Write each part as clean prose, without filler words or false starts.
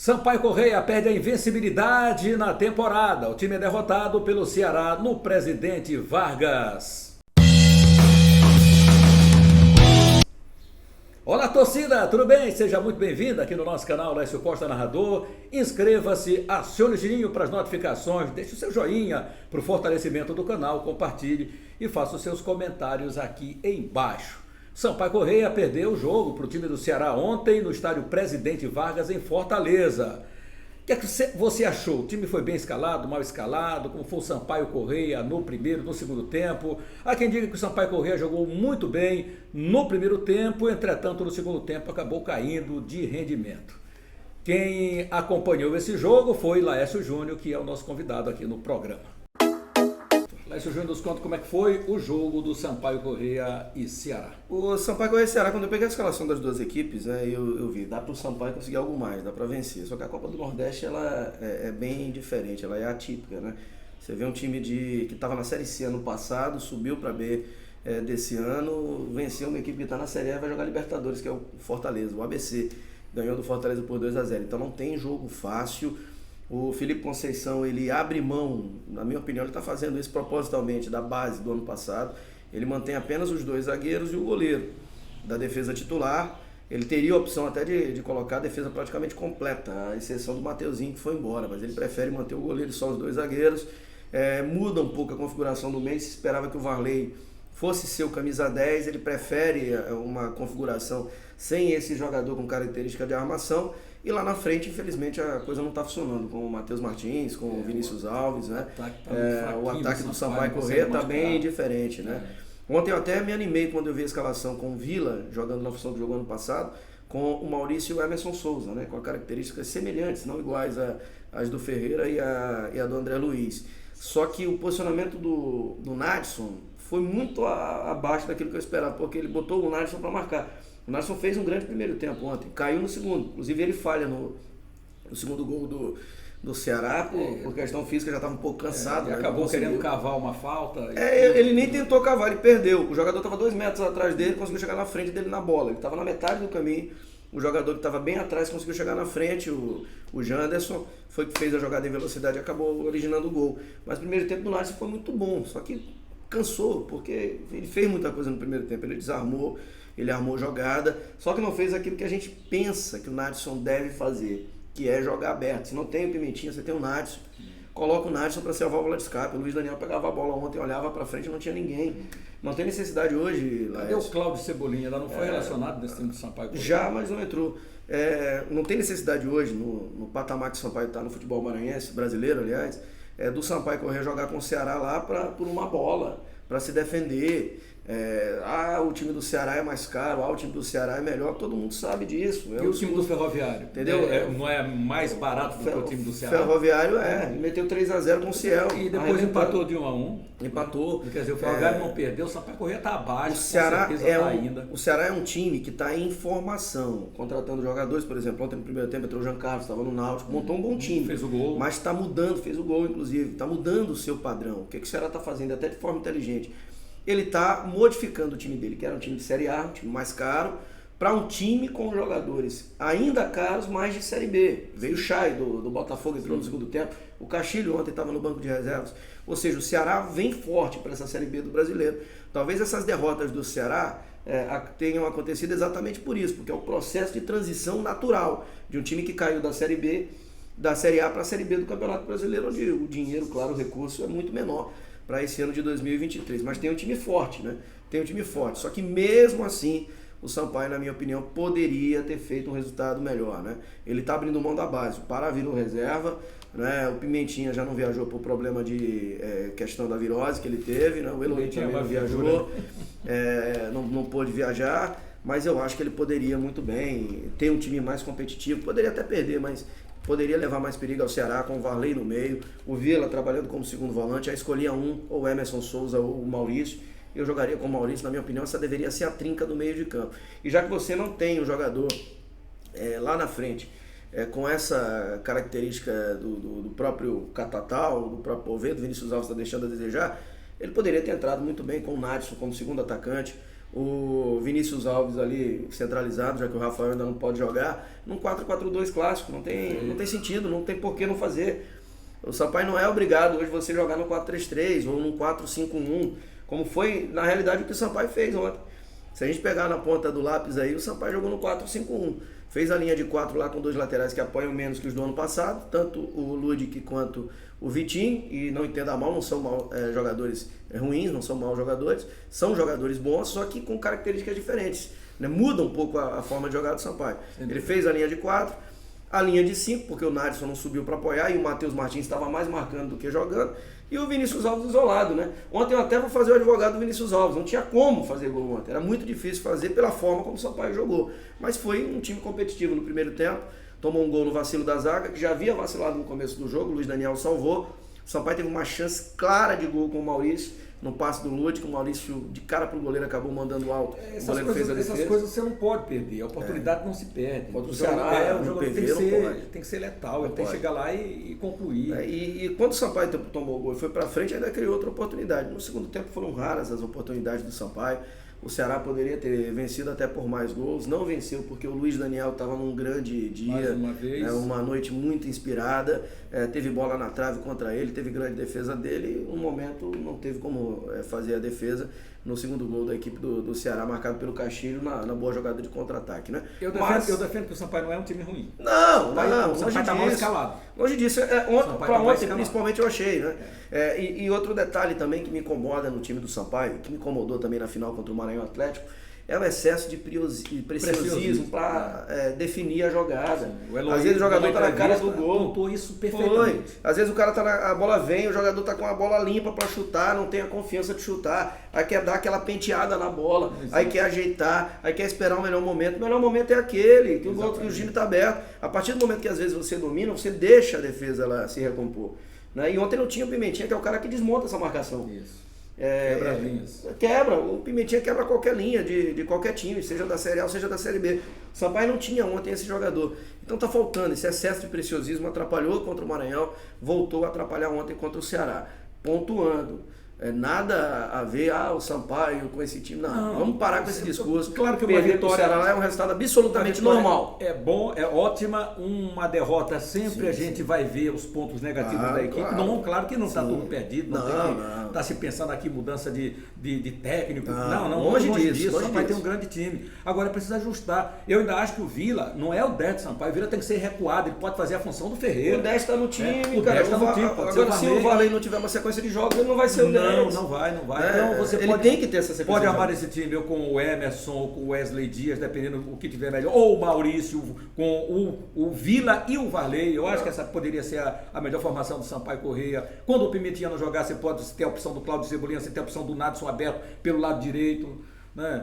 Sampaio Corrêa perde a invencibilidade na temporada. O time é derrotado pelo Ceará no Presidente Vargas. Olá, torcida, tudo bem? Seja muito bem-vindo aqui no nosso canal Lécio Costa Narrador. Inscreva-se, acione o sininho para as notificações, deixe o seu joinha para o fortalecimento do canal, compartilhe e faça os seus comentários aqui embaixo. Sampaio Corrêa perdeu o jogo para o time do Ceará ontem no estádio Presidente Vargas em Fortaleza. O que é que você achou? O time foi bem escalado, mal escalado? Como foi o Sampaio Corrêa no primeiro, no segundo tempo? Há quem diga que o Sampaio Corrêa jogou muito bem no primeiro tempo, entretanto no segundo tempo acabou caindo de rendimento. Quem acompanhou esse jogo foi Laércio Júnior, que é o nosso convidado aqui no programa. Laércio Júnior, nos conta como é que foi o jogo do Sampaio Corrêa e Ceará. O Sampaio Corrêa e Ceará, quando eu peguei a escalação das duas equipes, eu vi, dá para o Sampaio conseguir algo mais, dá para vencer. Só que a Copa do Nordeste ela é bem diferente, ela é atípica, né? Você vê um time que estava na Série C ano passado, subiu para B desse ano, venceu uma equipe que está na Série A e vai jogar Libertadores, que é o Fortaleza, o ABC. Ganhou do Fortaleza por 2-0, então não tem jogo fácil. O Felipe Conceição, ele abre mão, na minha opinião, ele está fazendo isso propositalmente da base do ano passado. Ele mantém apenas os dois zagueiros e o goleiro da defesa titular. Ele teria a opção até de colocar a defesa praticamente completa, à exceção do Mateuzinho, que foi embora, mas ele prefere manter o goleiro e só os dois zagueiros. Muda um pouco a configuração do meio, se esperava que o Varley fosse ser o camisa 10, ele prefere uma configuração sem esse jogador com característica de armação. E lá na frente, infelizmente, a coisa não está funcionando com o Matheus Martins, com o Vinícius Alves, né? O ataque do Sampaio Corrêa está bem diferente, né? Ontem eu até me animei quando eu vi a escalação com o Vila, jogando na função que jogou ano passado, com o Maurício e o Emerson Souza, né? Com características semelhantes, não iguais às do Ferreira e a do André Luiz. Só que o posicionamento do Nadson foi muito abaixo daquilo que eu esperava, porque ele botou o Nadson para marcar. O Nadson fez um grande primeiro tempo ontem, caiu no segundo, inclusive ele falha no segundo gol do Ceará, por questão física, já estava um pouco cansado. E acabou querendo cavar uma falta. Ele nem tentou cavar, ele perdeu. O jogador estava 2 metros atrás dele, conseguiu chegar na frente dele na bola. Ele estava na metade do caminho, o jogador que estava bem atrás conseguiu chegar na frente. O Janderson foi que fez a jogada em velocidade e acabou originando o gol. Mas o primeiro tempo do Nadson foi muito bom, só que cansou, porque ele fez muita coisa no primeiro tempo, ele desarmou. Ele armou jogada, só que não fez aquilo que a gente pensa que o Nadson deve fazer, que é jogar aberto. Se não tem o Pimentinha, você tem o Nadson. Coloca o Nadson para ser a válvula de escape. O Luiz Daniel pegava a bola ontem, olhava para frente e não tinha ninguém. Não tem necessidade hoje, Laércio. Cadê o Cláudio Cebolinha? Ela não foi relacionado nesse time do Sampaio Corrêa? Já, mas não entrou. Não tem necessidade hoje, no patamar que o Sampaio está no futebol maranhense, brasileiro, aliás, do Sampaio Corrêa jogar com o Ceará lá por uma bola, para se defender. O time do Ceará é mais caro, o time do Ceará é melhor, todo mundo sabe disso. E o time do Ferroviário? Entendeu? Não é mais barato do que o time do Ceará? Ferroviário meteu 3-0 com o Ciel. E depois empatou de 1-1. Empatou. Quer dizer, o Ferroviário não perdeu, o Sampaio Corrêa está abaixo, o Ceará é um time que está em formação, contratando jogadores, por exemplo, ontem no primeiro tempo entrou o Jean Carlos, estava no Náutico, montou um bom time. Fez o gol. Mas está mudando, fez o gol inclusive, está mudando o seu padrão. O que o Ceará está fazendo, até de forma inteligente? Ele está modificando o time dele, que era um time de Série A, um time mais caro, para um time com jogadores ainda caros, mais de Série B. Veio o Chay do Botafogo, entrou no segundo tempo. O Castilho ontem estava no banco de reservas. Ou seja, o Ceará vem forte para essa Série B do brasileiro. Talvez essas derrotas do Ceará tenham acontecido exatamente por isso, porque é o processo de transição natural de um time que caiu da Série B, da Série A para a Série B do Campeonato Brasileiro, onde o dinheiro, claro, o recurso é muito menor para esse ano de 2023, mas tem um time forte, né? Tem um time forte, só que mesmo assim o Sampaio, na minha opinião, poderia ter feito um resultado melhor, né? Ele está abrindo mão da base, o Pará virou reserva, né? O Pimentinha já não viajou por problema de questão da virose que ele teve, né? O Eloy também não viajou, não pôde viajar, mas eu acho que ele poderia muito bem ter um time mais competitivo, poderia até perder, mas poderia levar mais perigo ao Ceará com o Varley no meio, o Vila trabalhando como segundo volante, aí escolhia ou o Emerson Souza ou o Maurício. Eu jogaria com o Maurício, na minha opinião, essa deveria ser a trinca do meio de campo. E já que você não tem o jogador lá na frente, com essa característica do próprio Catatal, do próprio Poveda, do Vinícius Alves está deixando a desejar, ele poderia ter entrado muito bem com o Nadson como segundo atacante, o Vinícius Alves ali centralizado, já que o Rafael ainda não pode jogar, num 4-4-2 clássico. Não tem sentido, não tem por que não fazer. O Sampaio não é obrigado hoje você jogar no 4-3-3 ou no 4-5-1, como foi na realidade o que o Sampaio fez ontem. Se a gente pegar na ponta do lápis aí, o Sampaio jogou no 4-5-1. Fez a linha de 4 lá com 2 laterais que apoiam menos que os do ano passado, tanto o Ludic quanto o Vitinho, e não entenda mal, não são jogadores ruins, não são maus jogadores, são jogadores bons, só que com características diferentes, né? Muda um pouco a forma de jogar do Sampaio. Ele fez a linha de 4, a linha de 5, porque o Nadson não subiu para apoiar e o Matheus Martins estava mais marcando do que jogando, e o Vinícius Alves isolado, né? Ontem eu até vou fazer o advogado do Vinícius Alves, não tinha como fazer gol ontem, era muito difícil fazer pela forma como o Sampaio jogou, mas foi um time competitivo no primeiro tempo, tomou um gol no vacilo da zaga, que já havia vacilado no começo do jogo, o Luiz Daniel salvou, o Sampaio teve uma chance clara de gol com o Maurício, no passe do Lute, que o Maurício de cara pro goleiro acabou mandando alto. O goleiro fez a defesa. Essas coisas você não pode perder, a oportunidade não se perde. O Ceará, o jogador tem que ser letal, ele tem que chegar lá e concluir. E quando o Sampaio tomou o gol e foi pra frente, ainda criou outra oportunidade. No segundo tempo foram raras as oportunidades do Sampaio. O Ceará poderia ter vencido até por mais gols, não venceu porque o Luiz Daniel estava num grande dia, mais uma vez. Uma noite muito inspirada, teve bola na trave contra ele, teve grande defesa dele, um momento não teve como fazer a defesa no segundo gol da equipe do Ceará, marcado pelo Castilho na boa jogada de contra-ataque, né? Eu defendo que o Sampaio não é um time ruim. Não, o Sampaio está mal escalado. Longe disso, para ontem principalmente eu achei, né? E outro detalhe também que me incomoda no time do Sampaio, que me incomodou também na final contra o Maranhão Atlético, é o excesso de preciosismo para definir a jogada. Às vezes o jogador está na cara do gol. Contou isso perfeitamente. Às vezes o cara a bola vem, o jogador está com a bola limpa para chutar, não tem a confiança de chutar, aí quer dar aquela penteada na bola, aí quer ajeitar, aí quer esperar o melhor momento. O melhor momento é aquele, que o time está aberto. A partir do momento que às vezes você domina, você deixa a defesa lá se recompor. Né? E ontem não tinha o Pimentinha, que é o cara que desmonta essa marcação. Isso. Quebra as linhas. O Pimentinha quebra qualquer linha de qualquer time, seja da Série A ou seja da Série B. O Sampaio não tinha ontem esse jogador. Então tá faltando, esse excesso de preciosismo atrapalhou contra o Maranhão, voltou a atrapalhar ontem contra o Ceará. Pontuando. Nada a ver, o Sampaio com esse time. Não, vamos parar com esse discurso. Claro que uma vitória Ceará é um resultado absolutamente normal. É bom, é ótima. Uma derrota sempre a gente vai ver os pontos negativos da equipe. Claro. Não, claro que não está tudo perdido, não tem que estar se pensando aqui mudança de técnico. Não, longe disso. O Sampaio tem um grande time. Agora precisa ajustar. Eu ainda acho que o Vila não é o 10 do Sampaio. O Vila tem que ser recuado, ele pode fazer a função do Ferreira. O 10 está no time, o 10 está no time. Agora, se o Varley não tiver uma sequência de jogos, ele não vai ser o 10. Não vai. Então você ele tem que ter essa sequência. Pode armar esse time com o Emerson, ou com o Wesley Dias, dependendo do que tiver melhor. Ou o Maurício, com o Vila e o Varley. Eu acho que essa poderia ser a melhor formação do Sampaio Corrêa. Quando o Pimentinha não jogar, você pode ter a opção do Cláudio Cebolinha, você tem a opção do Nadson aberto pelo lado direito. Né?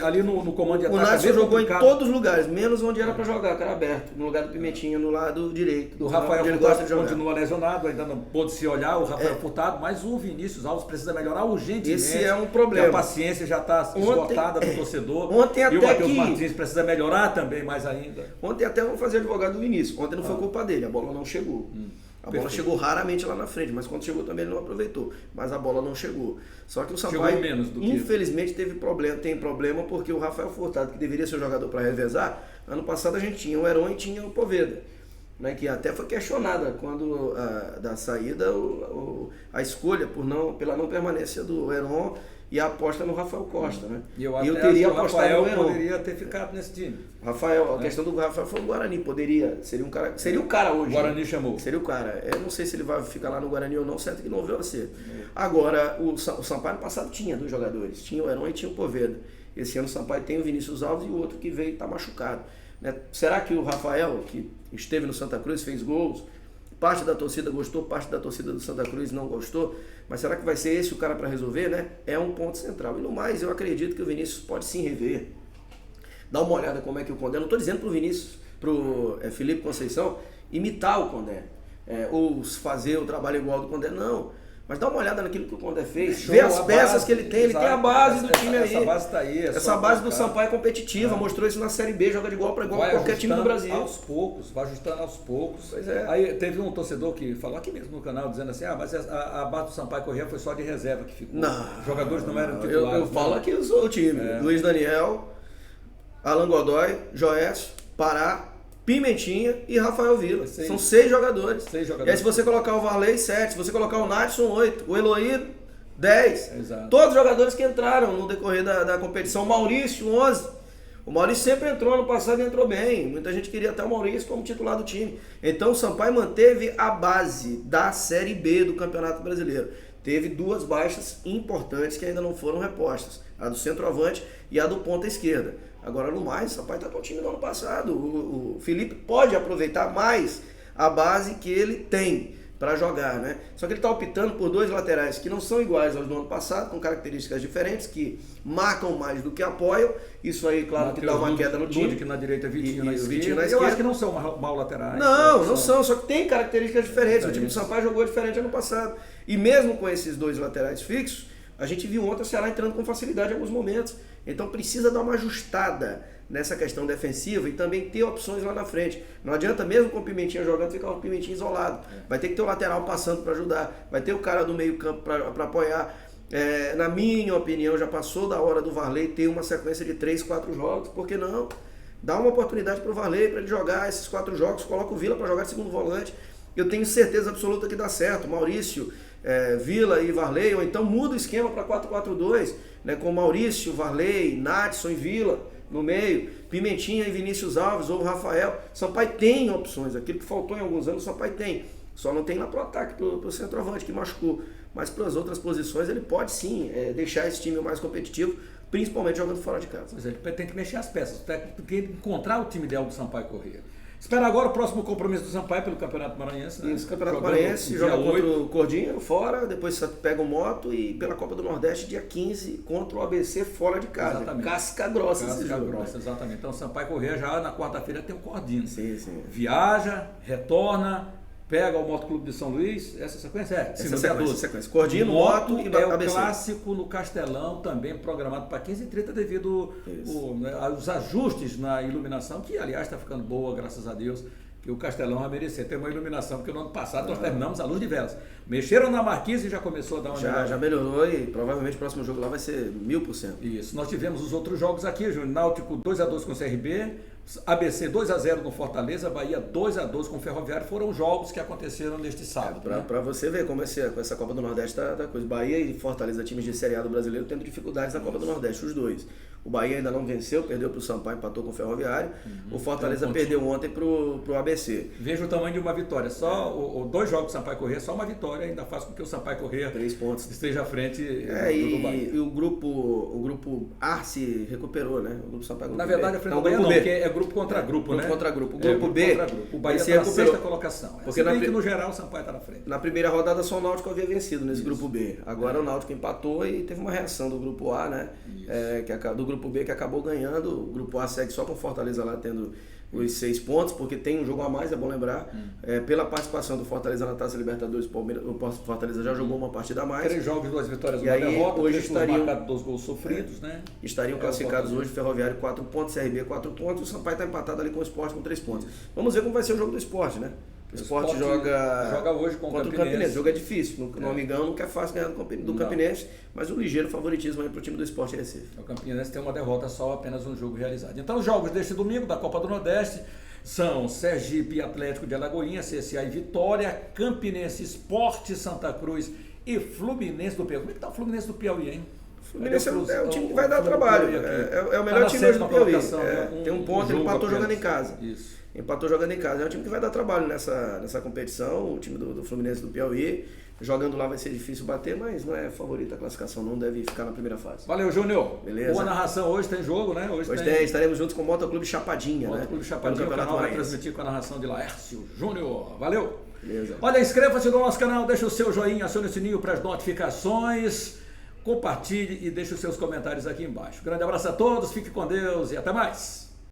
Ali no comando de ataque. O Nadson jogou em todos os lugares, menos onde era para jogar, que era aberto, no lugar do Pimentinha, no lado direito. O Rafael Furtado continua lesionado, ainda não pôde se olhar, o Rafael Furtado, mas o Vinícius Alves precisa melhorar urgentemente. Esse é um problema. A paciência já está esgotada do torcedor. Ontem até e o Matheus Martins precisa melhorar também mais ainda. Ontem até vamos fazer advogado do Vinícius. Ontem não foi culpa dele, a bola não chegou. A bola chegou raramente lá na frente, mas quando chegou também ele não aproveitou. Mas a bola não chegou. Só que o Sampaio, infelizmente, tem problema porque o Rafael Furtado, que deveria ser o jogador para revezar, ano passado a gente tinha o Heron e tinha o Poveda, né, que até foi questionada quando da saída a escolha pela não permanência do Heron e a aposta no Rafael Costa, né? E eu teria apostado no Heron. Poderia ter ficado nesse time. Rafael, a questão do Rafael foi o Guarani, seria o cara hoje. O Guarani chamou. Seria o cara. Eu não sei se ele vai ficar lá no Guarani ou não, certo que não veio a ser. Agora, o Sampaio no passado tinha 2 jogadores, tinha o Heron e tinha o Poveda. Esse ano o Sampaio tem o Vinícius Alves e o outro que veio e está machucado. Né? Será que o Rafael, que esteve no Santa Cruz, fez gols, parte da torcida gostou, parte da torcida do Santa Cruz não gostou, mas será que vai ser esse o cara para resolver, né? É um ponto central. E no mais, eu acredito que o Vinícius pode sim rever. Dá uma olhada como é que o Condé, não estou dizendo pro Vinícius, pro Felipe Conceição, imitar o Condé, ou fazer o trabalho igual do Condé, não. Mas dá uma olhada naquilo que o Condé fez, vê as peças que ele tem, ele tem a base do time aí. Essa base está aí. Essa base do Sampaio é competitiva, mostrou isso na Série B, joga de igual para igual com qualquer time do Brasil. Vai ajustando aos poucos. Pois é. Aí teve um torcedor que falou aqui mesmo no canal, dizendo assim, mas a base do Sampaio Corrêa foi só de reserva que ficou. Os jogadores não eram titulares. Eu falo aqui o time. Luiz Daniel, Alan Godoy, Joécio, Pará, Pimentinha e Rafael Vila. São 6 jogadores. E aí se você colocar o Varley, 7. Se você colocar o Nadson, 8. O Eloy, 10. Exato. Todos os jogadores que entraram no decorrer da competição. O Maurício, 11. O Maurício sempre entrou, ano passado entrou bem. Muita gente queria até o Maurício como titular do time. Então o Sampaio manteve a base da Série B do Campeonato Brasileiro. Teve 2 baixas importantes que ainda não foram repostas. A do centroavante e a do ponta esquerda. Agora, no mais, o Sampaio está com o time do ano passado. O Felipe pode aproveitar mais a base que ele tem para jogar, né? Só que ele está optando por 2 laterais que não são iguais aos do ano passado, com características diferentes, que marcam mais do que apoiam. Isso aí, claro, que dá uma queda no time. Que na direita, Vitinho na esquerda. Vitinho na esquerda. Eu acho que não são mal laterais. Não são, só que tem características diferentes. O time do Sampaio jogou diferente ano passado. E mesmo com esses 2 laterais fixos, a gente viu ontem o Ceará entrando com facilidade em alguns momentos. Então precisa dar uma ajustada nessa questão defensiva e também ter opções lá na frente. Não adianta mesmo com o Pimentinha jogando ficar o Pimentinha isolado. Vai ter que ter o lateral passando para ajudar. Vai ter o cara do meio campo para apoiar. Na minha opinião, já passou da hora do Varley ter uma sequência de 3, 4 jogos. Por que não? Dá uma oportunidade para o Varley para ele jogar esses 4 jogos. Coloca o Vila para jogar de segundo volante. Eu tenho certeza absoluta que dá certo. Maurício, Vila e Varley, ou então muda o esquema para 4-4-2, né, com Maurício, Varley, Nadson e Vila no meio, Pimentinha e Vinícius Alves ou Rafael. Sampaio tem opções, aquilo que faltou em alguns anos o Sampaio tem, só não tem lá para o ataque, para o centroavante que machucou, mas para as outras posições ele pode sim deixar esse time mais competitivo, principalmente jogando fora de casa. Pois é, ele tem que mexer as peças, tem que encontrar o time ideal do Sampaio Corrêa. Espera agora o próximo compromisso do Sampaio pelo Campeonato Maranhense. Né? Isso, Campeonato Maranhense, joga contra o Cordinho fora, depois pega o Moto e pela Copa do Nordeste, dia 15, contra o ABC fora de casa. Exatamente. Casca grossa esse jogo. Casca grossa, exatamente. Então o Sampaio Corrêa já na quarta-feira tem um Cordinho. Sim. Viaja, retorna, pega o Moto Clube de São Luís, essa sequência essa sequência. Cordinho, Moto e ABC. ABC. O clássico no Castelão, também programado para 15h30 devido aos ajustes na iluminação, que aliás está ficando boa, graças a Deus, que o Castelão vai merecer ter uma iluminação, porque no ano passado nós terminamos a luz de velas. Mexeram na marquise e já começou a dar uma já melhorou e provavelmente o próximo jogo lá vai ser 1000%. Isso. Nós tivemos os outros jogos aqui, Júnior. Náutico 2-2 com o CRB, ABC 2-0 no Fortaleza, Bahia 2-2 com o Ferroviário. Foram jogos que aconteceram neste sábado. Para você ver como com essa Copa do Nordeste tá coisa. Bahia e Fortaleza, times de Série A do brasileiro, tendo dificuldades na Copa do Nordeste, os dois. O Bahia ainda não venceu, perdeu para o Sampaio, empatou com o Ferroviário. O Fortaleza perdeu ontem para o ABC. Veja o tamanho de uma vitória. Só 2 jogos do Sampaio Corrêa, só uma vitória ainda faz com que o Sampaio Corrêa 3 pontos. esteja à frente do Bahia. E o grupo A se recuperou, né? O grupo Sampaio Na verdade, a frente do Bahia não, porque é grupo contra grupo, né? Grupo contra grupo. O grupo B, o Bahia está na sexta colocação. Porque que no geral o Sampaio está na frente. Na primeira rodada só o Náutico havia vencido nesse grupo B. Agora o Náutico empatou e teve uma reação do grupo A, né? Do grupo B que acabou ganhando. O grupo A segue só com o Fortaleza lá tendo os 6 pontos, porque tem um jogo a mais, é bom lembrar. Pela participação do Fortaleza na Taça Libertadores, o Fortaleza já jogou uma partida a mais. 3 jogos, 2 vitórias, 1 derrota. Hoje estariam marcados 2 gols sofridos, né? Estariam classificados hoje, Ferroviário 4 pontos, CRB 4 pontos, o Sampaio está empatado ali com o Sport com 3 pontos. Vamos ver como vai ser o jogo do Sport, né? O Sport joga hoje contra o Campinense. O jogo é difícil. No Amigão não é fácil ganhar do Campinense, mas o ligeiro favoritismo aí para o time do Sport Recife. O Campinense tem uma derrota só, apenas um jogo realizado. Então os jogos deste domingo da Copa do Nordeste são Sergipe e Atlético de Alagoinha, CSA e Vitória, Campinense, Sport, Santa Cruz e Fluminense do Piauí. Como é que está o Fluminense do Piauí, hein? Fluminense é o time que vai dar trabalho. É o melhor time hoje do Piauí. Tem um ponto, ele empatou jogando em casa. Isso. Empatou jogando em casa. É um time que vai dar trabalho nessa competição. O time do Fluminense do Piauí. Jogando lá vai ser difícil bater, mas não é favorito a classificação, não deve ficar na primeira fase. Valeu, Júnior. Beleza. Boa narração, hoje tem jogo, né? Hoje tem, estaremos juntos com o Motoclube Chapadinha, né? Motoclube Chapadinha, o canal vai transmitir com a narração de Laércio Júnior. Valeu. Beleza. Olha, inscreva-se no nosso canal, deixa o seu joinha, acione o sininho para as notificações, compartilhe e deixe os seus comentários aqui embaixo. Grande abraço a todos, fique com Deus e até mais.